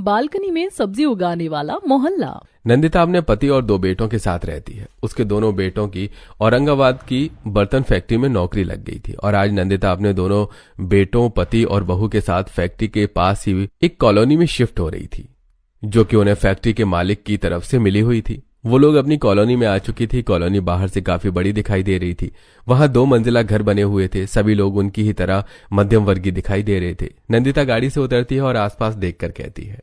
Balcony में सब्जी उगाने वाला मोहल्ला। नंदिता अपने पति और 2 बेटों के साथ रहती है। उसके दोनों बेटों की औरंगाबाद की बर्तन फैक्ट्री में नौकरी लग गई थी और आज नंदिता अपने दोनों बेटों, पति और बहू के साथ फैक्ट्री के पास ही एक कॉलोनी में शिफ्ट हो रही थी, जो कि उन्हें फैक्ट्री के मालिक की तरफ से मिली हुई थी। वो लोग अपनी कॉलोनी में आ चुकी थी। कॉलोनी बाहर से काफी बड़ी दिखाई दे रही थी। वहां 2 मंजिला घर बने हुए थे। सभी लोग उनकी ही तरह मध्यम वर्गीय दिखाई दे रहे थे। नंदिता गाड़ी से उतरती है और आसपास देखकर कहती है,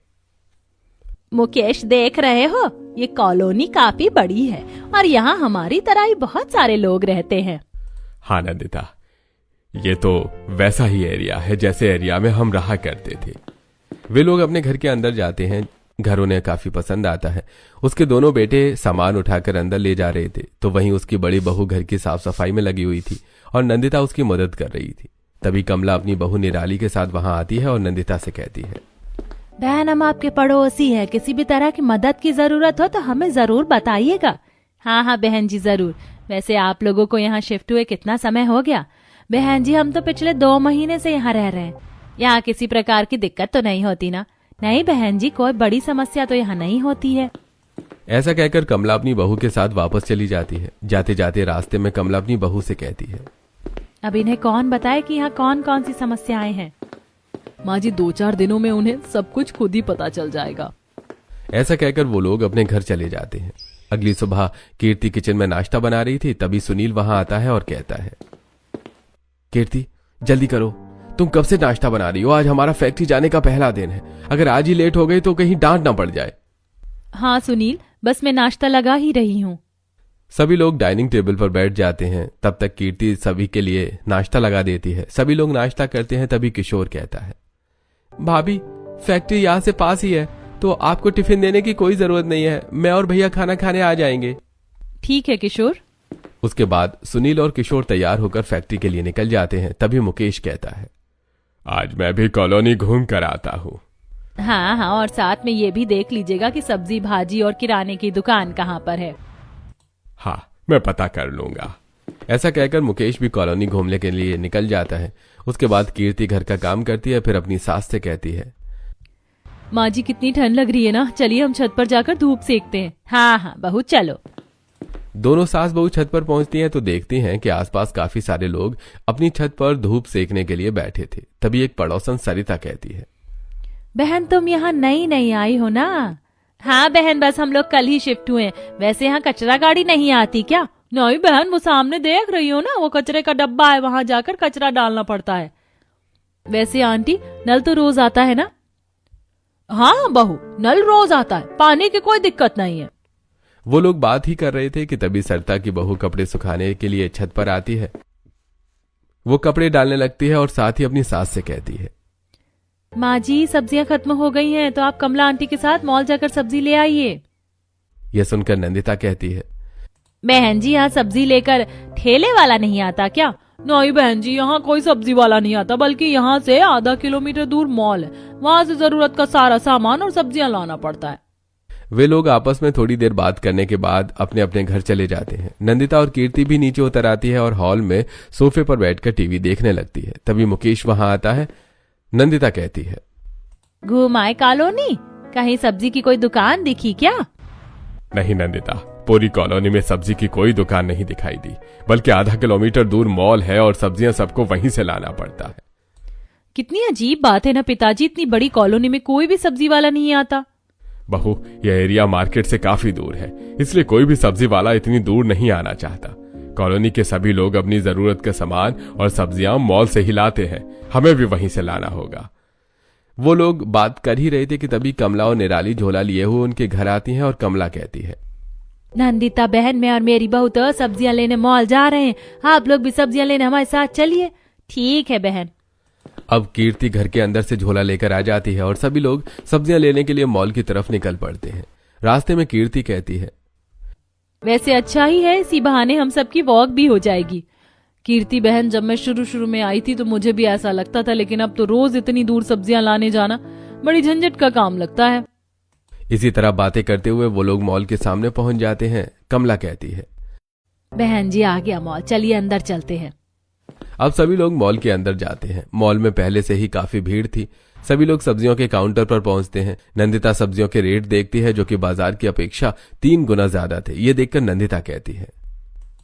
मुकेश, देख रहे हो, ये कॉलोनी काफी बड़ी है और यहाँ हमारी तरह ही बहुत सारे लोग रहते हैं। हाँ नंदिता, ये तो वैसा ही एरिया है जैसे एरिया में हम रहा करते थे। वे लोग अपने घर के अंदर जाते हैं। घर उन्हें काफी पसंद आता है। उसके दोनों बेटे सामान उठाकर अंदर ले जा रहे थे, तो वहीं उसकी बड़ी बहू घर की साफ सफाई में लगी हुई थी और नंदिता उसकी मदद कर रही थी। तभी कमला अपनी बहू निराली के साथ वहां आती है और नंदिता से कहती है, बहन, हम आपके पड़ोसी हैं, किसी भी तरह की मदद की जरूरत हो तो हमें जरूर बताइएगा। हाँ हाँ बहन जी, जरूर। वैसे आप लोगों को यहाँ शिफ्ट हुए कितना समय हो गया? बहन जी, हम तो पिछले 2 महीने से यहाँ रह रहे हैं। यहाँ किसी प्रकार की दिक्कत तो नहीं होती ना? नहीं बहन जी, कोई बड़ी समस्या तो यहाँ नहीं होती है। ऐसा कहकर कमला अपनी बहू के साथ वापस चली जाती है। जाते जाते रास्ते में कमला अपनी बहू से कहती है, अब इन्हें कौन बताए कि यहाँ कौन कौन सी समस्याएं हैं? माँ जी, 2-4 दिनों में उन्हें सब कुछ खुद ही पता चल जाएगा। ऐसा कहकर वो लोग अपने घर चले जाते हैं। अगली सुबह कीर्ति किचन में नाश्ता बना रही थी। तभी सुनील वहां आता है और कहता है, कीर्ति, जल्दी करो, तुम कब से नाश्ता बना रही हो? आज हमारा फैक्ट्री जाने का पहला दिन है। अगर आज ही लेट हो गई तो कहीं डांट ना पड़ जाए। हाँ सुनील, बस मैं नाश्ता लगा ही रही हूँ। सभी लोग डाइनिंग टेबल पर बैठ जाते हैं। तब तक कीर्ति सभी के लिए नाश्ता लगा देती है। सभी लोग नाश्ता करते हैं। तभी किशोर कहता है, भाभी, फैक्ट्री यहाँ से पास ही है, तो आपको टिफिन देने की कोई जरूरत नहीं है। मैं और भैया खाना खाने आ जाएंगे। ठीक है किशोर। उसके बाद सुनील और किशोर तैयार होकर फैक्ट्री के लिए निकल जाते हैं। तभी मुकेश कहता है, आज मैं भी कॉलोनी घूम कर आता हूँ। हाँ हाँ, और साथ में ये भी देख लीजिएगा कि सब्जी भाजी और किराने की दुकान कहाँ पर है। हाँ, मैं पता कर लूंगा। ऐसा कहकर मुकेश भी कॉलोनी घूमने के लिए निकल जाता है। उसके बाद कीर्ति घर का काम करती है। फिर अपनी सास से कहती है, माँ जी, कितनी ठंड लग रही है ना, चलिए हम छत पर जाकर धूप सेकते हैं। हाँ हाँ बहू, चलो। दोनों सास बहू छत पर पहुंचती हैं तो देखती हैं कि आसपास काफी सारे लोग अपनी छत पर धूप सेकने के लिए बैठे थे। तभी एक पड़ोसन सरिता कहती है, बहन, तुम यहाँ नई आई हो ना? हाँ बहन, बस हम लोग कल ही शिफ्ट हुए। वैसे यहाँ कचरा गाड़ी नहीं आती क्या? नहीं बहन, वो सामने देख रही हो ना, वो कचरे का डब्बा है, वहां जाकर कचरा डालना पड़ता है। वैसे आंटी, नल तो रोज आता है ना? हाँ बहू, नल रोज आता है, पानी की कोई दिक्कत नहीं है। वो लोग बात ही कर रहे थे कि तभी सरिता की बहू कपड़े सुखाने के लिए छत पर आती है। वो कपड़े डालने लगती है और साथ ही अपनी सास से कहती है, माँ जी, सब्जियां खत्म हो गई हैं, तो आप कमला आंटी के साथ मॉल जाकर सब्जी ले आइए। यह सुनकर नंदिता कहती है, बहन जी, यहाँ सब्जी लेकर ठेले वाला नहीं आता क्या? नहीं बहन जी, यहाँ कोई सब्जी वाला नहीं आता, बल्कि यहाँ से आधा किलोमीटर दूर मॉल है, वहाँ से जरूरत का सारा सामान और सब्जियां लाना पड़ता है। वे लोग आपस में थोड़ी देर बात करने के बाद अपने अपने घर चले जाते हैं। नंदिता और कीर्ति भी नीचे उतर आती है और हॉल में सोफे पर बैठकर टीवी देखने लगती है। तभी मुकेश वहां आता है। नंदिता कहती है, घूम आए कॉलोनी, कहीं सब्जी की कोई दुकान दिखी क्या? नहीं नंदिता, पूरी कॉलोनी में सब्जी की कोई दुकान नहीं दिखाई दी, बल्कि आधा किलोमीटर दूर मॉल है और सब्जियां सबको वहीं से लाना पड़ता है। कितनी अजीब बात है ना पिताजी, इतनी बड़ी कॉलोनी में कोई भी सब्जी वाला नहीं आता। बहू, यह एरिया मार्केट से काफी दूर है, इसलिए कोई भी सब्जी वाला इतनी दूर नहीं आना चाहता। कॉलोनी के सभी लोग अपनी जरूरत का सामान और सब्जियां मॉल से ही लाते हैं, हमें भी वहीं से लाना होगा। वो लोग बात कर ही रहे थे कि तभी कमला और निराली झोला लिए हुए उनके घर आती हैं और कमला कहती है, नंदिता बहन, मैं और मेरी बहू तो सब्जियां लेने मॉल जा रहे हैं, आप लोग भी सब्जियां लेने हमारे साथ चलिए। ठीक है बहन। अब कीर्ति घर के अंदर से झोला लेकर आ जाती है और सभी लोग सब्जियां लेने के लिए मॉल की तरफ निकल पड़ते हैं। रास्ते में कीर्ति कहती है, वैसे अच्छा ही है, इसी बहाने हम सबकी वॉक भी हो जाएगी। कीर्ति बहन, जब मैं शुरू में आई थी तो मुझे भी ऐसा लगता था, लेकिन अब तो रोज इतनी दूर सब्जियां लाने जाना बड़ी झंझट का काम लगता है। इसी तरह बातें करते हुए वो लोग मॉल के सामने पहुंच जाते हैं। कमला कहती है, बहन जी, आ गया मॉल, चलिए अंदर चलते हैं। अब सभी लोग मॉल के अंदर जाते हैं। मॉल में पहले से ही काफी भीड़ थी। सभी लोग सब्जियों के काउंटर पर पहुंचते हैं। नंदिता सब्जियों के रेट देखती है जो कि बाजार की अपेक्षा 3 गुना ज्यादा थे। ये देखकर नंदिता कहती है,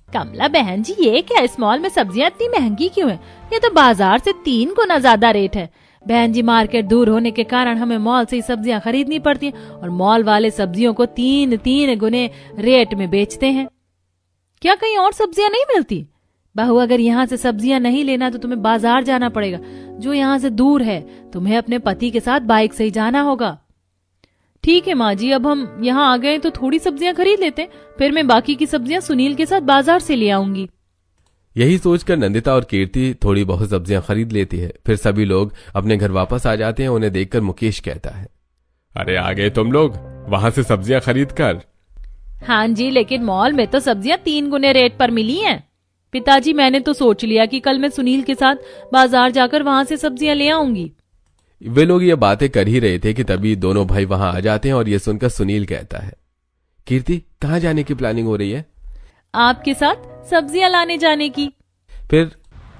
कमला बहन जी, ये क्या इस मॉल में सब्जियां इतनी महंगी क्यों हैं? ये तो बाजार से 3 गुना ज्यादा रेट है। बहन जी, मार्केट दूर होने के कारण हमें मॉल से ही सब्जियां खरीदनी पड़ती हैं और मॉल वाले सब्जियों को 3 गुने रेट में बेचते हैं। क्या कहीं और सब्जियां नहीं मिलती? बहू, अगर यहाँ से सब्जियां नहीं लेना तो तुम्हें बाजार जाना पड़ेगा, जो यहाँ से दूर है। तुम्हें अपने पति के साथ बाइक से ही जाना होगा। ठीक है माँ जी, अब हम यहाँ आ गए तो थोड़ी सब्जियां खरीद लेते हैं, फिर मैं बाकी की सब्जियां सुनील के साथ बाजार से ले आऊंगी। यही सोचकर नंदिता और कीर्ति थोड़ी बहुत सब्जियां खरीद लेती है। फिर सभी लोग अपने घर वापस आ जाते हैं। उन्हें देखकर मुकेश कहता है, अरे आ गए तुम लोग वहां से सब्जियां खरीद कर। हाँ जी, लेकिन मॉल में तो सब्जियां 3 गुने रेट पर मिली हैं। पिताजी, मैंने तो सोच लिया कि कल मैं सुनील के साथ बाजार जाकर वहां से सब्जियां ले आऊंगी। वे लोग ये बातें कर ही रहे थे कि तभी दोनों भाई वहां आ जाते हैं और ये सुनकर सुनील कहता है, कीर्ति, कहाँ जाने की प्लानिंग हो रही है? आपके साथ सब्जियां लाने जाने की। फिर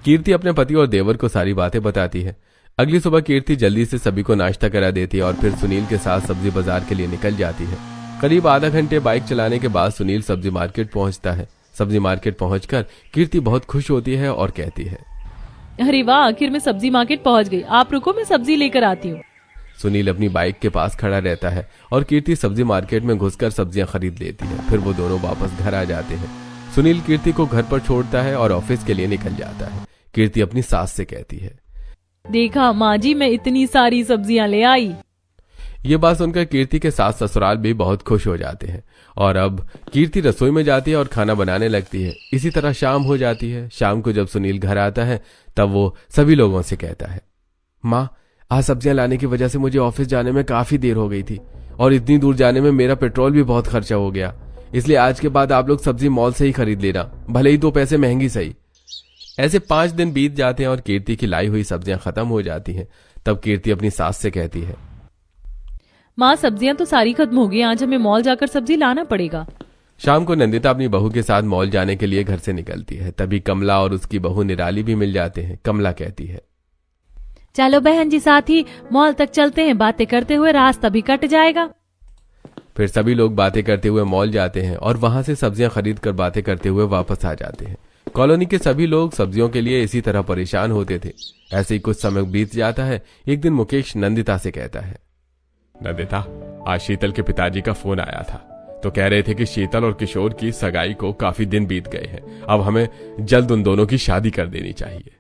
कीर्ति अपने पति और देवर को सारी बातें बताती है। अगली सुबह कीर्ति जल्दी से सभी को नाश्ता करा देती है और फिर सुनील के साथ सब्जी बाजार के लिए निकल जाती है। करीब आधा घंटे बाइक चलाने के बाद सुनील सब्जी मार्केट पहुंचता है। सब्जी मार्केट पहुंचकर कीर्ति बहुत खुश होती है और कहती है, अरे वाह, आखिर मैं सब्जी मार्केट पहुंच गई। आप रुको, मैं सब्जी लेकर आती हूँ। सुनील अपनी बाइक के पास खड़ा रहता है और कीर्ति सब्जी मार्केट में घुसकर सब्जियां खरीद लेती है। फिर वो दोनों वापस घर आ जाते हैं। सुनील कीर्ति को घर पर छोड़ता है और ऑफिस के लिए निकल जाता है। कीर्ति अपनी सास से कहती है, देखा माँ जी, मैं इतनी सारी सब्जियां ले आई। ये बात सुनकर कीर्ति के सास ससुराल भी बहुत खुश हो जाते हैं और अब कीर्ति रसोई में जाती है और खाना बनाने लगती है। इसी तरह शाम हो जाती है। शाम को जब सुनील घर आता है तब वो सभी लोगों से कहता है, माँ, आज सब्जियां लाने की वजह से मुझे ऑफिस जाने में काफी देर हो गई थी और इतनी दूर जाने में मेरा पेट्रोल भी बहुत खर्चा हो गया। इसलिए आज के बाद आप लोग सब्जी मॉल से ही खरीद लेना, भले ही 2 पैसे महंगी सही। ऐसे 5 दिन बीत जाते हैं और कीर्ति की लाई हुई सब्जियां खत्म हो जाती हैं। तब कीर्ति अपनी सास से कहती है, माँ, सब्जियां तो सारी खत्म हो गई, आज हमें मॉल जाकर सब्जी लाना पड़ेगा। शाम को नंदिता अपनी बहू के साथ मॉल जाने के लिए घर से निकलती है। तभी कमला और उसकी बहू निराली भी मिल जाते हैं। कमला कहती है, चलो बहन जी, साथ ही मॉल तक चलते हैं, बातें करते हुए रास्ता भी कट जाएगा। फिर सभी लोग बातें करते हुए मॉल जाते हैं और वहां से सब्जियां खरीद कर बातें करते हुए वापस आ जाते हैं। कॉलोनी के सभी लोग सब्जियों के लिए इसी तरह परेशान होते थे। ऐसे ही कुछ समय बीत जाता है। एक दिन मुकेश नंदिता से कहता है, नंदिता, आज शीतल के पिताजी का फोन आया था तो कह रहे थे कि शीतल और किशोर की सगाई को काफी दिन बीत गए हैं, अब हमें जल्द उन दोनों की शादी कर देनी चाहिए।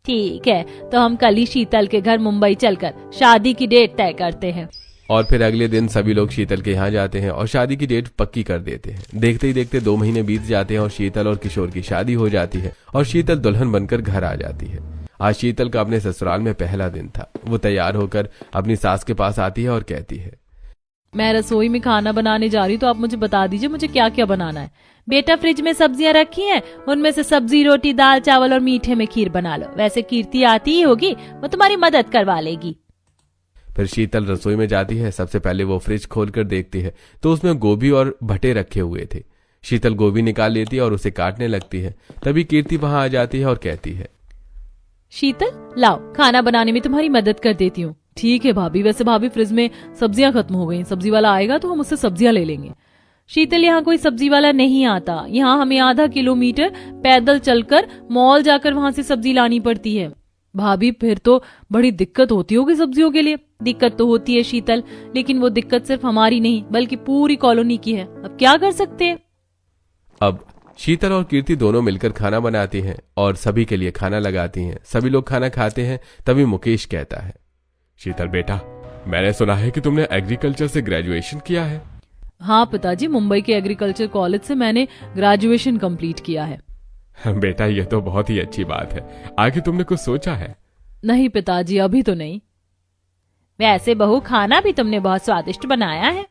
ठीक है, तो हम कल ही शीतल के घर मुंबई चलकर शादी की डेट तय करते हैं। और फिर अगले दिन सभी लोग शीतल के यहाँ जाते हैं और शादी की डेट पक्की कर देते हैं। देखते ही देखते 2 महीने बीत जाते हैं और शीतल और किशोर की शादी हो जाती है और शीतल दुल्हन बनकर घर आ जाती है। आज शीतल का अपने ससुराल में पहला दिन था। वो तैयार होकर अपनी सास के पास आती है और कहती है, मैं रसोई में खाना बनाने जा रही हूँ, तो आप मुझे बता दीजिए मुझे क्या क्या बनाना है। बेटा, फ्रिज में सब्जियां रखी हैं, उनमें से सब्जी, रोटी, दाल, चावल और मीठे में खीर बना लो। वैसे कीर्ति आती ही होगी, वो तुम्हारी मदद करवा लेगी। फिर शीतल रसोई में जाती है। सबसे पहले वो फ्रिज खोलकर देखती है तो उसमें गोभी और भटे रखे हुए थे। शीतल गोभी निकाल लेती है और उसे काटने लगती है। तभी कीर्ति वहां आ जाती है और कहती है, शीतल, लाओ, खाना बनाने में तुम्हारी मदद कर देती हूँ। ठीक है भाभी, वैसे भाभी फ्रिज में सब्जियां खत्म हो गई, सब्जी वाला आएगा तो हम उससे सब्जियां ले लेंगे। शीतल, यहाँ कोई सब्जी वाला नहीं आता, यहाँ हमें आधा किलोमीटर पैदल चलकर मॉल जाकर वहां से सब्जी लानी पड़ती है। भाभी, फिर तो बड़ी दिक्कत होती होगी सब्जियों के लिए। दिक्कत तो होती है शीतल, लेकिन वो दिक्कत सिर्फ हमारी नहीं बल्कि पूरी कॉलोनी की है। अब क्या कर सकते हैं? अब शीतल और कीर्ति दोनों मिलकर खाना बनाती हैं और सभी के लिए खाना लगाती हैं। सभी लोग खाना खाते हैं। तभी मुकेश कहता है, शीतल बेटा, मैंने सुना है कि तुमने एग्रीकल्चर से ग्रेजुएशन किया है। हाँ पिताजी, मुंबई के एग्रीकल्चर कॉलेज से मैंने ग्रेजुएशन कंप्लीट किया है। बेटा, यह तो बहुत ही अच्छी बात है। आगे तुमने कुछ सोचा है? नहीं पिताजी, अभी तो नहीं। वैसे बहू, खाना भी तुमने बहुत स्वादिष्ट बनाया है।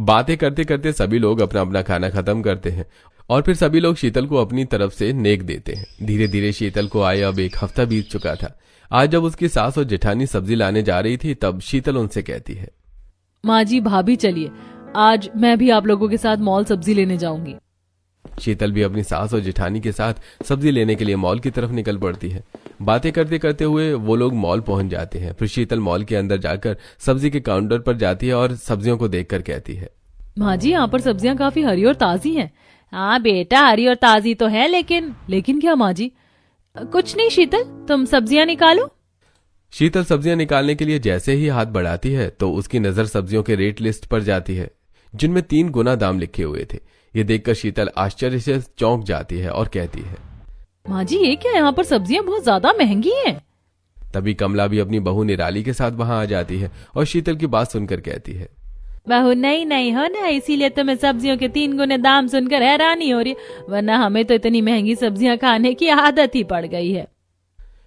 बातें करते करते सभी लोग अपना अपना खाना खत्म करते हैं और फिर सभी लोग शीतल को अपनी तरफ से नेक देते हैं। धीरे धीरे शीतल को आए अब 1 हफ्ता बीत चुका था। आज जब उसकी सास और जेठानी सब्जी लाने जा रही थी तब शीतल उनसे कहती है, माँ जी, भाभी चलिए, आज मैं भी आप लोगों के साथ मॉल सब्जी लेने जाऊंगी। शीतल भी अपनी सास और जेठानी के साथ सब्जी लेने के लिए मॉल की तरफ निकल पड़ती है। बातें करते करते हुए वो लोग मॉल पहुंच जाते हैं। फिर शीतल मॉल के अंदर जाकर सब्जी के काउंटर पर जाती है और सब्जियों को देखकर कहती है, माँ जी यहाँ पर सब्जियां काफी हरी और ताजी हैं। हाँ बेटा, हरी और ताजी तो है, लेकिन क्या माँ जी? कुछ नहीं शीतल, तुम सब्जियां निकालो। शीतल सब्जियां निकालने के लिए जैसे ही हाथ बढ़ाती है तो उसकी नजर सब्जियों के रेट लिस्ट पर जाती है, जिनमें 3 गुना दाम लिखे हुए थे। ये देखकर शीतल आश्चर्य से चौंक जाती है और कहती है, माँ जी ये क्या, यहाँ पर सब्जियां बहुत ज्यादा महंगी हैं। तभी कमला भी अपनी बहू निराली के साथ वहां आ जाती है और शीतल की बात सुनकर कहती है, बहू नहीं हो ना, इसीलिए तुम्हें सब्जियों के 3 गुने दाम सुनकर हैरानी हो रही, वरना हमें तो इतनी महंगी सब्जियां खाने की आदत ही पड़ गई है।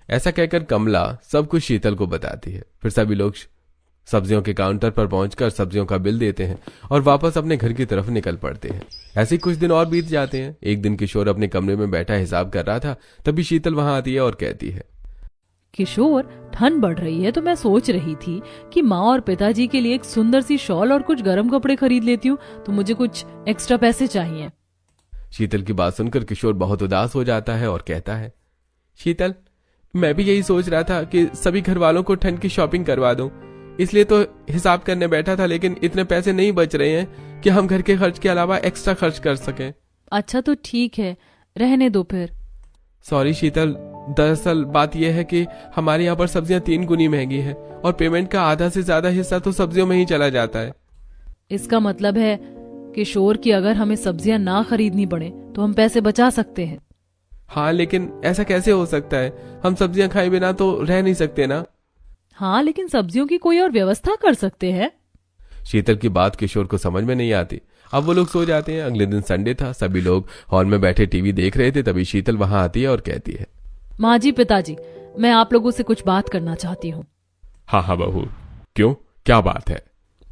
ऐसा कहकर कमला सब कुछ शीतल को बताती है। फिर सभी लोग सब्जियों के काउंटर पर पहुंचकर सब्जियों का बिल देते हैं और वापस अपने घर की तरफ निकल पड़ते हैं। ऐसे कुछ दिन और बीत जाते हैं। एक दिन किशोर अपने कमरे में बैठा हिसाब कर रहा था, तभी शीतल वहां आती है और कहती है, किशोर, ठंड बढ़ रही है तो मैं सोच रही थी कि माँ और पिताजी के लिए एक सुंदर सी शॉल और कुछ गर्म कपड़े खरीद लेती हूँ, तो मुझे कुछ एक्स्ट्रा पैसे चाहिए। शीतल की बात सुनकर किशोर बहुत उदास हो जाता है और कहता है, शीतल, मैं भी यही सोच रहा था कि सभी घर वालों को ठंड की शॉपिंग करवा दूं, इसलिए तो हिसाब करने बैठा था, लेकिन इतने पैसे नहीं बच रहे हैं कि हम घर के खर्च के अलावा एक्स्ट्रा खर्च कर सकें। अच्छा तो ठीक है, रहने दो फिर। सॉरी शीतल, दरअसल बात यह है कि हमारे यहाँ पर सब्जियां 3 गुनी महंगी है और पेमेंट का आधा से ज्यादा हिस्सा तो सब्जियों में ही चला जाता है। इसका मतलब है किशोर कि अगर हमें सब्जियां ना खरीदनी पड़े तो हम पैसे बचा सकते हैं। हाँ, लेकिन ऐसा कैसे हो सकता है? हम सब्जियां खाए बिना तो रह नहीं सकते ना। हाँ, लेकिन सब्जियों की कोई और व्यवस्था कर सकते हैं। शीतल की बात किशोर को समझ में नहीं आती। अब वो लोग सो जाते हैं। अगले दिन संडे था, सभी लोग हॉल में बैठे टीवी देख रहे थे। तभी शीतल वहां आती है और कहती है, माँ जी, पिताजी, मैं आप लोगों से कुछ बात करना चाहती हूँ। हाँ बहू, क्यों, क्या बात है?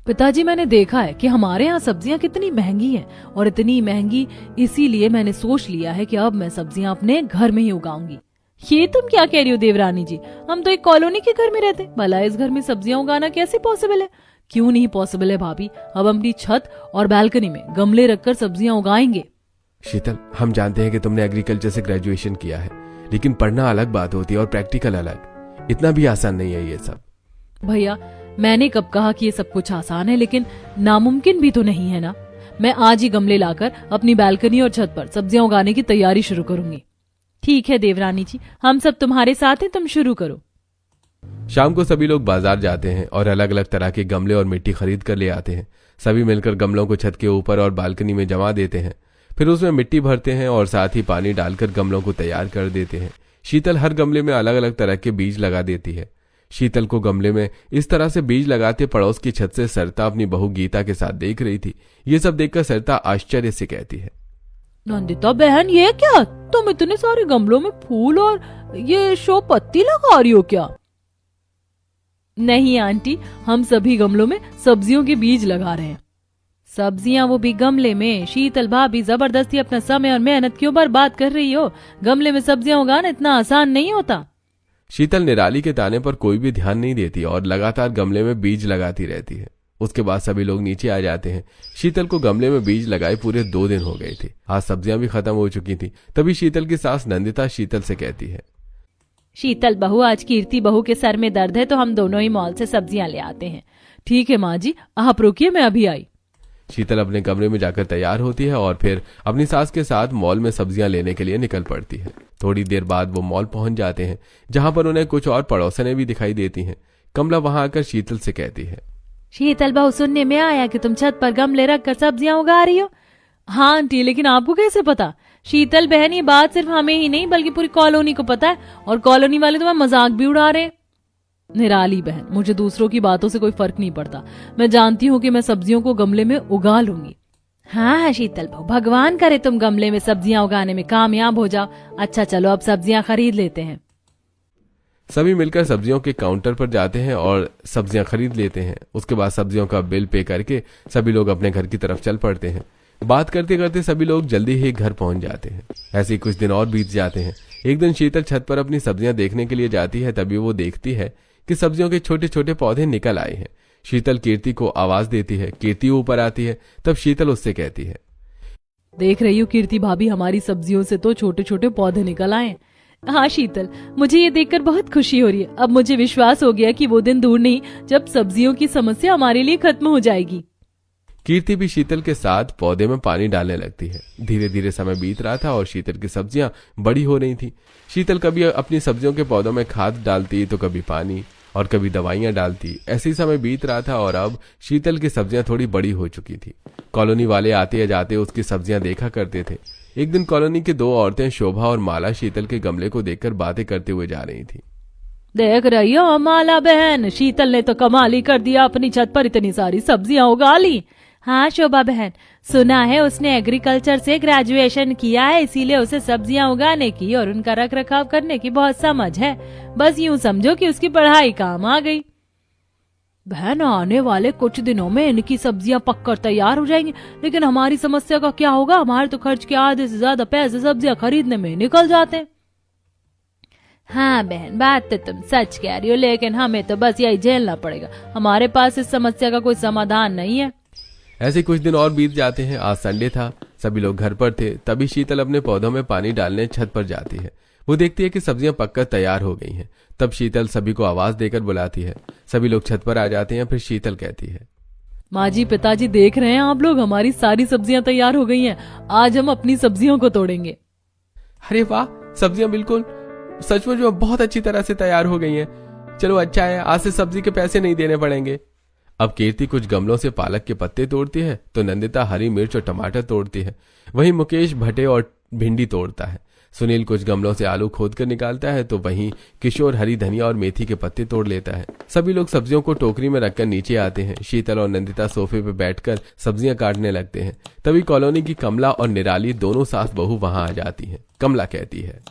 पिताजी, मैंने देखा है कि हमारे यहाँ सब्जियाँ कितनी महंगी हैं, और इतनी महंगी इसीलिए मैंने सोच लिया है कि अब मैं सब्जियाँ अपने घर में ही उगाऊंगी। ये तुम क्या कह रही हो देवरानी जी? हम तो एक कॉलोनी के घर में रहते, भला इस घर में सब्जियां उगाना कैसे पॉसिबल है? क्यों नहीं पॉसिबल है भाभी? अब हम अपनी छत और बालकनी में गमले रखकर सब्जियां उगाएंगे। शीतल, हम जानते हैं कि तुमने एग्रीकल्चर से ग्रेजुएशन किया है, लेकिन पढ़ना अलग बात होती है और प्रैक्टिकल अलग। इतना भी आसान नहीं है ये सब। भैया, मैंने कब कहा कि ये सब कुछ आसान है, लेकिन नामुमकिन भी तो नहीं है ना। मैं आज ही गमले लाकर अपनी बालकनी और छत पर सब्जियां उगाने की तैयारी शुरू करूंगी। ठीक है देवरानी जी, हम सब तुम्हारे साथ हैं, तुम शुरू करो। शाम को सभी लोग बाजार जाते हैं और अलग अलग तरह के गमले और मिट्टी खरीद कर ले आते हैं। सभी मिलकर गमलों को छत के ऊपर और बालकनी में जमा देते हैं। फिर उसमें मिट्टी भरते हैं और साथ ही पानी डालकर गमलों को तैयार कर देते हैं। शीतल हर गमले में अलग अलग तरह के बीज लगा देती है। शीतल को गमले में इस तरह से बीज लगाते पड़ोस की छत से सरिता अपनी बहू गीता के साथ देख रही थी। ये सब देखकर सरिता आश्चर्य से कहती है, नंदिता बहन, ये क्या, तुम इतने सारे गमलों में फूल और ये शो पत्ती लगा रही हो क्या? नहीं आंटी, हम सभी गमलों में सब्जियों के बीज लगा रहे हैं। सब्जियां, वो भी गमले में? शीतल भाभी, जबरदस्ती अपना समय और मेहनत क्यों बर्बाद कर रही हो? गमले में सब्जियां उगाना इतना आसान नहीं होता। शीतल निराली के ताने पर कोई भी ध्यान नहीं देती और लगातार गमले में बीज लगाती रहती है। उसके बाद सभी लोग नीचे आ जाते हैं। शीतल को गमले में बीज लगाए पूरे 2 दिन हो गए थे। आज सब्जियां भी खत्म हो चुकी थी। तभी शीतल की सास नंदिता शीतल से कहती है, शीतल बहू, आज कीर्ति बहू के सर में दर्द है तो हम दोनों ही मॉल से सब्जियां ले आते हैं। ठीक है माँ जी, आप रुकिए, मैं अभी आई। शीतल अपने कमरे में जाकर तैयार होती है और फिर अपनी सास के साथ मॉल में सब्जियां लेने के लिए निकल पड़ती है। थोड़ी देर बाद वो मॉल पहुंच जाते हैं, जहां पर उन्हें कुछ और पड़ोसनें भी दिखाई देती हैं। कमला वहां आकर शीतल से कहती है, शीतल बहू, सुनने में आया कि तुम छत पर गमले रखकर सब्जियां उगा रही हो। हाँ आंटी, लेकिन आपको कैसे पता? शीतल बहन, ये बात सिर्फ हमें ही नहीं बल्कि पूरी कॉलोनी को पता है, और कॉलोनी वाले तुम्हारा मजाक भी उड़ा रहे हैं। निराली बहन, मुझे दूसरों की बातों से कोई फर्क नहीं पड़ता। मैं जानती हूँ कि मैं सब्जियों को गमले में उगा लूंगी। हाँ शीतल बहू, भगवान करे तुम गमले में सब्जियां उगाने में कामयाब हो जाओ। अच्छा चलो, अब सब्जियां खरीद लेते हैं। सभी मिलकर सब्जियों के काउंटर पर जाते हैं और सब्जियां खरीद लेते हैं। उसके बाद सब्जियों का बिल पे करके सभी लोग अपने घर की तरफ चल पड़ते हैं। बात करते करते सभी लोग जल्दी ही घर पहुंच जाते हैं। ऐसे ही कुछ दिन और बीत जाते हैं। एक दिन शीतल छत पर अपनी सब्जियां देखने के लिए जाती है। तभी वो देखती है कि सब्जियों के छोटे छोटे पौधे निकल आए हैं। शीतल कीर्ति को आवाज देती है। कीर्ति ऊपर आती है। तब शीतल उससे कहती है, देख रही हूँ कीर्ति भाभी, हमारी सब्जियों से तो छोटे छोटे पौधे निकल आए। हाँ शीतल, मुझे ये देखकर बहुत खुशी हो रही है। अब मुझे विश्वास हो गया कि वो दिन दूर नहीं जब सब्जियों की समस्या हमारे लिए खत्म हो जाएगी। कीर्ति भी शीतल के साथ पौधे में पानी डालने लगती है। धीरे धीरे समय बीत रहा था और शीतल की सब्जियां बड़ी हो रही थी। शीतल कभी अपनी सब्जियों के पौधों में खाद डालती तो कभी पानी और कभी दवाइयां डालती। ऐसे ही समय बीत रहा था और अब शीतल की सब्जियां थोड़ी बड़ी हो चुकी थी। कॉलोनी वाले आते या जाते उसकी सब्जियां देखा करते थे। एक दिन कॉलोनी की दो औरतें शोभा और माला शीतल के गमले को देखकर बातें करते हुए जा रही थी। देख रही हो माला बहन, शीतल ने तो कमाल ही कर दिया, अपनी छत पर इतनी सारी सब्जियां उगा ली। हाँ शोभा बहन, सुना है उसने एग्रीकल्चर से ग्रेजुएशन किया है, इसीलिए उसे सब्जियां उगाने की और उनका रख रखाव करने की बहुत समझ है। बस यूं समझो कि उसकी पढ़ाई काम आ गई। बहन, आने वाले कुछ दिनों में इनकी सब्जियां पककर तैयार हो जाएंगी, लेकिन हमारी समस्या का क्या होगा? हमारे तो खर्च के आधे से ज्यादा पैसे सब्जियां खरीदने में निकल जाते हैं। हाँ बहन, बात तो तुम सच कह रही हो, लेकिन हमें तो बस यही झेलना पड़ेगा। हमारे पास इस समस्या का कोई समाधान नहीं है। ऐसे कुछ दिन और बीत जाते हैं। आज संडे था, सभी लोग घर पर थे। तभी शीतल अपने पौधों में पानी डालने छत पर जाती है। वो देखती है कि सब्जियां पककर तैयार हो गई हैं। तब शीतल सभी को आवाज देकर बुलाती है। सभी लोग छत पर आ जाते हैं। फिर शीतल कहती है, माँ जी, पिताजी, देख रहे हैं आप लोग, हमारी सारी सब्जियां तैयार हो गई हैं। आज हम अपनी सब्जियों को तोड़ेंगे। अरे वाह, सब्जियां बिल्कुल सचमुच में बहुत अच्छी तरह से तैयार हो गई हैं। चलो अच्छा है, आज से सब्जी के पैसे नहीं देने पड़ेंगे। अब कीर्ति कुछ गमलों से पालक के पत्ते तोड़ती है तो नंदिता हरी मिर्च और टमाटर तोड़ती है। वहीं मुकेश भटे और भिंडी तोड़ता है। सुनील कुछ गमलों से आलू खोद कर निकालता है तो वहीं किशोर हरी धनिया और मेथी के पत्ते तोड़ लेता है। सभी लोग सब्जियों को टोकरी में रखकर नीचे आते हैं। शीतल और नंदिता सोफे पर बैठकर सब्जियां काटने लगते हैं। तभी कॉलोनी की कमला और निराली दोनों सास बहू वहां आ जाती हैं। कमला कहती है,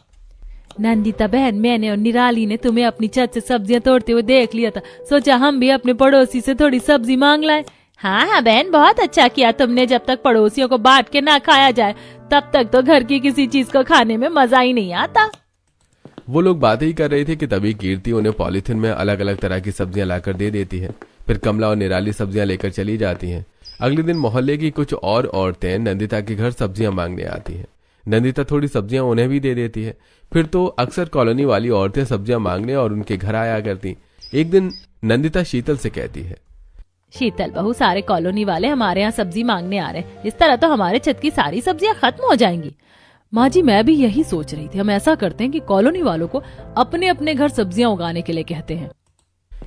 नंदिता बहन, मैंने और निराली ने तुम्हें अपनी छत से सब्जियां तोड़ते हुए देख लिया था, सोचा हम भी अपने पड़ोसी से थोड़ी सब्जी मांग लाए। हाँ बहन, बहुत अच्छा किया तुमने। जब तक पड़ोसियों को बांट के ना खाया जाए तब तक तो घर की किसी चीज को खाने में मजा ही नहीं आता। वो लोग बातें ही कर रहे थे कि तभी कीर्ति उन्हें पॉलिथिन में अलग अलग तरह की सब्जियां लाकर दे देती है। फिर कमला और निराली सब्जियां लेकर चली जाती हैं। अगले दिन मोहल्ले की कुछ और औरतें नंदिता के घर सब्जियां मांगने आती हैं। नंदिता थोड़ी सब्जियां उन्हें भी दे देती है। फिर तो अक्सर कॉलोनी वाली औरतें सब्जियां मांगने और उनके घर आया करती। एक दिन नंदिता शीतल से कहती है, शीतल बहू, सारे कॉलोनी वाले हमारे यहाँ सब्जी मांगने आ रहे हैं। इस तरह तो हमारे छत की सारी सब्जियां खत्म हो जाएंगी। माँ जी, मैं भी यही सोच रही थी। हम ऐसा करते हैं कि कॉलोनी वालों को अपने अपने घर सब्जियां उगाने के लिए कहते हैं।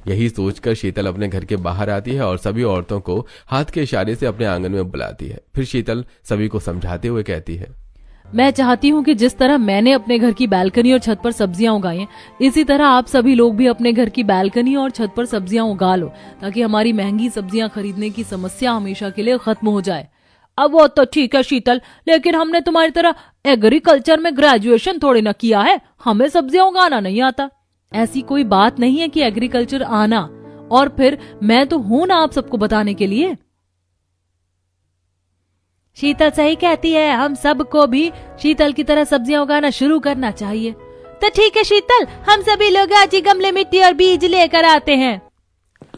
यही सोचकर शीतल अपने घर के बाहर आती है और सभी औरतों को हाथ के इशारे से अपने आंगन में बुलाती है। फिर शीतल सभी को समझाते हुए कहती है, मैं चाहती हूँ कि जिस तरह मैंने अपने घर की बालकनी और छत पर सब्जियां उगाई हैं, इसी तरह आप सभी लोग भी अपने घर की बालकनी और छत पर सब्जियां उगा लो, ताकि हमारी महंगी सब्जियां खरीदने की समस्या हमेशा के लिए खत्म हो जाए। अब वो तो ठीक है शीतल, लेकिन हमने तुम्हारी तरह एग्रीकल्चर में ग्रेजुएशन थोड़ी न किया है, हमें सब्जियां उगाना नहीं आता। ऐसी कोई बात नहीं है कि एग्रीकल्चर आना, और फिर मैं तो हूं ना आप सबको बताने के लिए। शीतल सही कहती है, हम सबको भी शीतल की तरह सब्जियां उगाना शुरू करना चाहिए। तो ठीक है शीतल, हम सभी लोग आज ही गमले, मिट्टी और बीज लेकर आते हैं।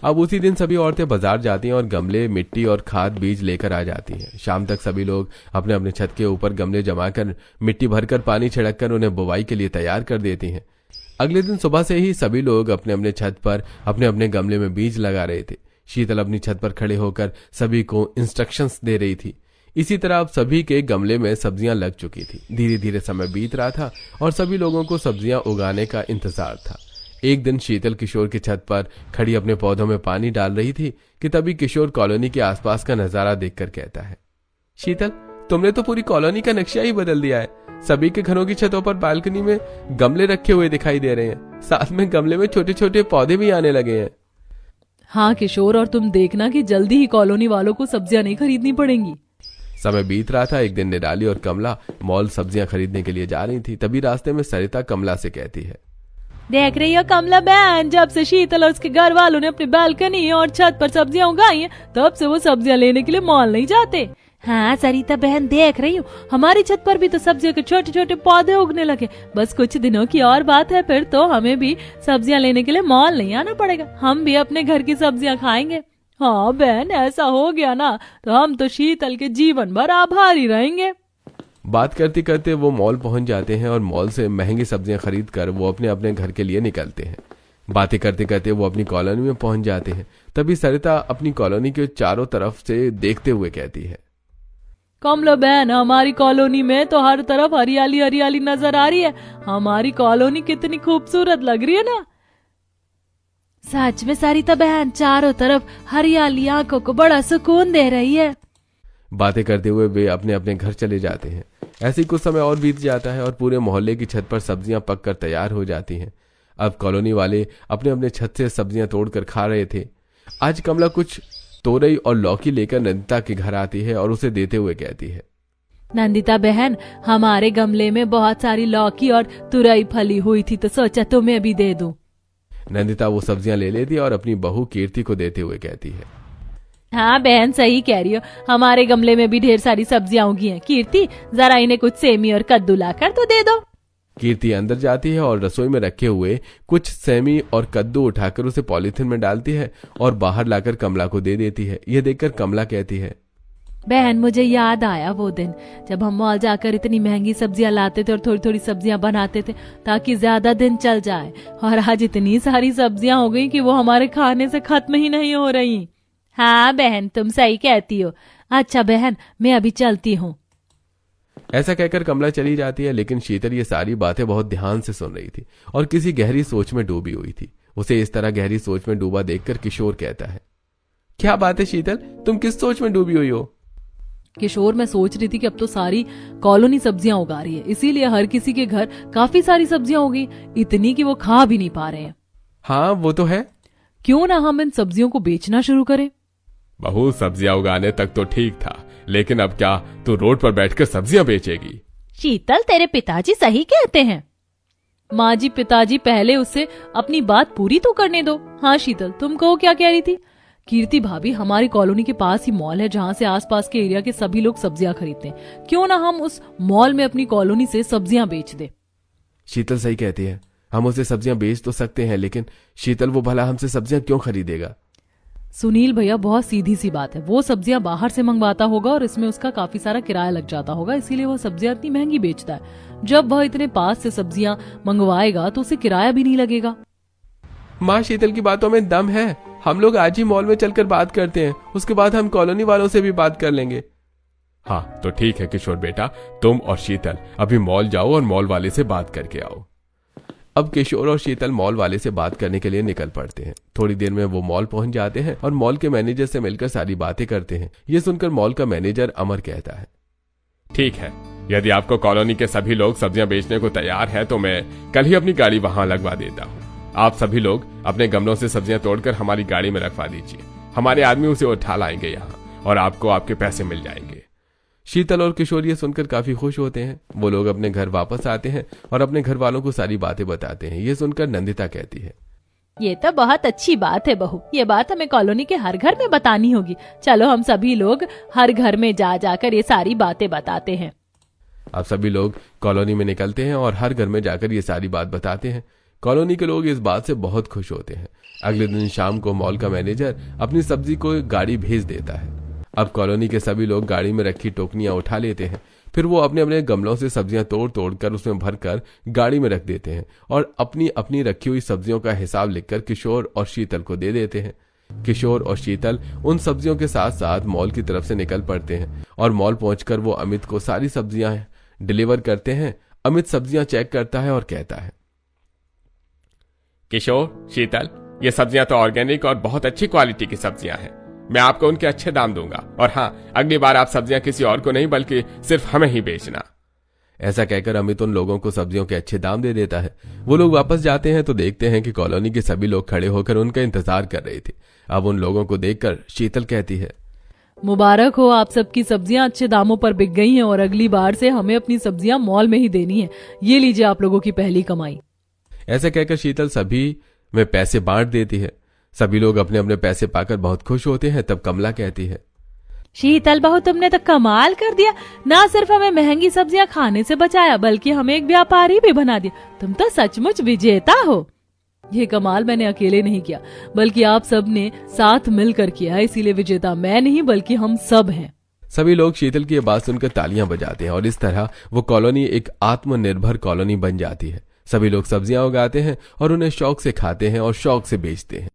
अब उसी दिन सभी औरतें बाजार जाती हैं और गमले, मिट्टी और खाद बीज लेकर आ जाती हैं। शाम तक सभी लोग अपने अपने छत के ऊपर गमले जमाकर मिट्टी भरकर पानी छिड़ककर उन्हें बुवाई के लिए तैयार कर देती हैं। अगले दिन सुबह से ही सभी लोग अपने अपने छत पर अपने अपने गमले में बीज लगा रहे थे। शीतल अपनी छत पर खड़े होकर सभी को इंस्ट्रक्शंस दे रही थी। इसी तरह अब सभी के गमले में सब्जियां लग चुकी थी। धीरे धीरे समय बीत रहा था और सभी लोगों को सब्जियां उगाने का इंतजार था। एक दिन शीतल किशोर की छत पर खड़ी अपने पौधों में पानी डाल रही थी कि तभी किशोर कॉलोनी के आसपास का नजारा देखकर कहता है, शीतल, तुमने तो पूरी कॉलोनी का नक्शा ही बदल दिया है। सभी के घरों की छतों पर बालकनी में गमले रखे हुए दिखाई दे रहे हैं। साथ में गमले में छोटे छोटे पौधे भी आने लगे हैं। हाँ किशोर, और तुम देखना कि जल्दी ही कॉलोनी वालों को सब्जियां नहीं खरीदनी पड़ेंगी। समय बीत रहा था। एक दिन निराली और कमला मॉल सब्जियां खरीदने के लिए जा रही थी। तभी रास्ते में सरिता कमला से कहती है, देख रही हो कमला बहन, जब से शीतल और उसके घर वालों ने अपनी बालकनी और छत पर सब्जियां उगाई हैं, तब से वो सब्जियां लेने के लिए मॉल नहीं जाते। हाँ सरिता बहन, देख रही हूँ, हमारी छत पर भी तो सब्जियों के छोटे छोटे पौधे उगने लगे। बस कुछ दिनों की और बात है, फिर तो हमें भी सब्जियां लेने के लिए मॉल नहीं आना पड़ेगा। हम भी अपने घर की सब्जियां खाएंगे। हाँ बहन, ऐसा हो गया ना तो हम तो शीतल के जीवन भर आभारी रहेंगे। बात करते करते वो मॉल पहुंच जाते हैं और मॉल से महंगी सब्जियां खरीद कर वो अपने अपने घर के लिए निकलते हैं। बातें करते करते वो अपनी कॉलोनी में पहुंच जाते हैं। तभी सरिता अपनी कॉलोनी के चारों तरफ से देखते हुए कहती है, कमला बहन, हमारी कॉलोनी में तो हर तरफ हरियाली हरियाली नजर आ रही है। हमारी कॉलोनी कितनी खूबसूरत लग रही है ना। सच में सरिता बहन, चारों तरफ हरियाली आंखों को बड़ा सुकून दे रही है। बातें करते हुए वे अपने अपने घर चले जाते हैं। ऐसे ही कुछ समय और बीत जाता है और पूरे मोहल्ले की छत पर सब्जियां पककर तैयार हो जाती हैं। अब कॉलोनी वाले अपने अपने छत से सब्जियां तोड़कर खा रहे थे। आज कमला कुछ तोरई और लौकी लेकर नंदिता के घर आती है और उसे देते हुए कहती है, नंदिता बहन, हमारे गमले में बहुत सारी लौकी और तुरई फली हुई थी तो सोचा तुम्हें भी दे दूं। नंदिता वो सब्जियां ले लेती है और अपनी बहू कीर्ति को देते हुए कहती है, हाँ बहन, सही कह रही हो, हमारे गमले में भी ढेर सारी सब्जियां उगी हैं। कीर्ति, जरा इन्हें कुछ सेमी और कद्दू लाकर तो दे दो। कीर्ति अंदर जाती है और रसोई में रखे हुए कुछ सेमी और कद्दू उठाकर उसे पॉलीथिन में डालती है और बाहर लाकर कमला को दे देती है। यह देखकर कमला कहती है, बहन, मुझे याद आया वो दिन जब हम मॉल जाकर इतनी महंगी सब्जियां लाते थे और थोड़ी थोड़ी सब्जियां बनाते थे ताकि ज्यादा दिन चल जाए। और आज इतनी सारी सब्जियां हो गई कि वो हमारे खाने से खत्म ही नहीं हो रही। हाँ बहन, तुम सही कहती हो। अच्छा बहन, मैं अभी चलती हूँ। ऐसा कहकर कमला चली जाती है, लेकिन शीतल ये सारी बातें बहुत ध्यान से सुन रही थी और किसी गहरी सोच में डूबी हुई थी। उसे इस तरह गहरी सोच में डूबा देखकर किशोर कहता है, क्या बात है शीतल, तुम किस सोच में डूबी हुई हो? किशोर, मैं सोच रही थी कि अब तो सारी कॉलोनी सब्जियां उगा रही है, इसीलिए हर किसी के घर काफी सारी सब्जियां हो गई, इतनी कि वो खा भी नहीं पा रहे हैं। हाँ वो तो है। क्यों ना हम इन सब्जियों को बेचना शुरू करें? बहू, सब्जियां उगाने तक तो ठीक था, लेकिन अब क्या तू रोड पर बैठकर सब्जियां बेचेगी? शीतल, तेरे पिताजी सही कहते हैं। माँ जी, पिताजी पहले उससे अपनी बात पूरी तो करने दो। हाँ शीतल, तुम कहो, क्या कह रही थी? कीर्ति भाभी, हमारी कॉलोनी के पास ही मॉल है जहाँ से आसपास के एरिया के सभी लोग सब्जियां खरीदते हैं। क्यों ना हम उस मॉल में अपनी कॉलोनी से सब्जियां बेच दे। शीतल सही कहती है, हम उसे सब्जियां बेच तो सकते हैं, लेकिन शीतल वो भला हमसे सब्जियां क्यों खरीदेगा? सुनील भैया, बहुत सीधी सी बात है, वो सब्जियां बाहर से मंगवाता होगा और इसमें उसका काफी सारा किराया लग जाता होगा, इसीलिए वो सब्जियां इतनी महंगी बेचता है। जब वह इतने पास से सब्जियां मंगवाएगा तो उसे किराया भी नहीं लगेगा। माँ, शीतल की बातों में दम है। हम लोग आज ही मॉल में चलकर बात करते हैं, उसके बाद हम कॉलोनी वालों से भी बात कर लेंगे। हाँ तो ठीक है किशोर बेटा, तुम और शीतल अभी मॉल जाओ और मॉल वाले से बात करके आओ। अब किशोर और शीतल मॉल वाले से बात करने के लिए निकल पड़ते हैं। थोड़ी देर में वो मॉल पहुंच जाते हैं और मॉल के मैनेजर से मिलकर सारी बातें करते हैं। ये सुनकर मॉल का मैनेजर अमर कहता है, ठीक है, यदि आपको कॉलोनी के सभी लोग सब्जियां बेचने को तैयार है तो मैं कल ही अपनी गाड़ी वहां लगवा देता हूँ। आप सभी लोग अपने गमलों से सब्जियां तोड़कर हमारी गाड़ी में रखवा दीजिए। हमारे आदमी उसे उठा लाएंगे यहाँ और आपको आपके पैसे मिल जाएंगे। शीतल और किशोर ये सुनकर काफी खुश होते हैं। वो लोग अपने घर वापस आते हैं और अपने घर वालों को सारी बातें बताते हैं। ये सुनकर नंदिता कहती है, ये तो बहुत अच्छी बात है बहू, ये बात हमें कॉलोनी के हर घर में बतानी होगी। चलो हम सभी लोग हर घर में जा जाकर ये सारी बातें बताते हैं। अब सभी लोग कॉलोनी में निकलते हैं और हर घर में जाकर ये सारी बात बताते हैं। कॉलोनी के लोग इस बात से बहुत खुश होते हैं। अगले दिन शाम को मॉल का मैनेजर अपनी सब्जी को गाड़ी भेज देता है। अब कॉलोनी के सभी लोग गाड़ी में रखी टोकनियां उठा लेते हैं। फिर वो अपने अपने गमलों से सब्जियां तोड़ तोड़ कर उसमें भरकर गाड़ी में रख देते हैं और अपनी अपनी रखी हुई सब्जियों का हिसाब लिखकर किशोर और शीतल को दे देते हैं। किशोर और शीतल उन सब्जियों के साथ साथ मॉल की तरफ से निकल पड़ते हैं और मॉल पहुंचकर वो अमित को सारी सब्जियां डिलीवर करते हैं। अमित सब्जियां चेक करता है और कहता है, किशोर, शीतल, ये सब्जियां तो ऑर्गेनिक और बहुत अच्छी क्वालिटी की सब्जियां हैं। मैं आपको उनके अच्छे दाम दूंगा और हाँ, अगली बार आप सब्जियां किसी और को नहीं बल्कि सिर्फ हमें ही बेचना। ऐसा कहकर अमित उन लोगों को सब्जियों के अच्छे दाम दे देता है। वो लोग वापस जाते हैं तो देखते हैं कि कॉलोनी के सभी लोग खड़े होकर उनका इंतजार कर रहे थे। अब उन लोगों को देखकर शीतल कहती है, मुबारक हो, आप सबकी सब्जियां अच्छे दामों पर बिक गई हैं और अगली बार से हमें अपनी सब्जियां मॉल में ही देनी है। ये लीजिए आप लोगों की पहली कमाई। ऐसा कहकर शीतल सभी में पैसे बांट देती है। सभी लोग अपने अपने पैसे पाकर बहुत खुश होते हैं। तब कमला कहती है, शीतल बहू, तुमने तो कमाल कर दिया, ना सिर्फ हमें महंगी सब्जियां खाने से बचाया बल्कि हमें एक व्यापारी भी बना दिया। तुम तो सचमुच विजेता हो। ये कमाल मैंने अकेले नहीं किया बल्कि आप सब ने साथ मिलकर किया, इसीलिए विजेता मैं नहीं बल्कि हम सब हैं। सभी लोग शीतल की ये बात सुनकर तालियां बजाते हैं और इस तरह वो कॉलोनी एक आत्मनिर्भर कॉलोनी बन जाती है। सभी लोग सब्जियां उगाते हैं और उन्हें शौक से खाते हैं और शौक से बेचते हैं।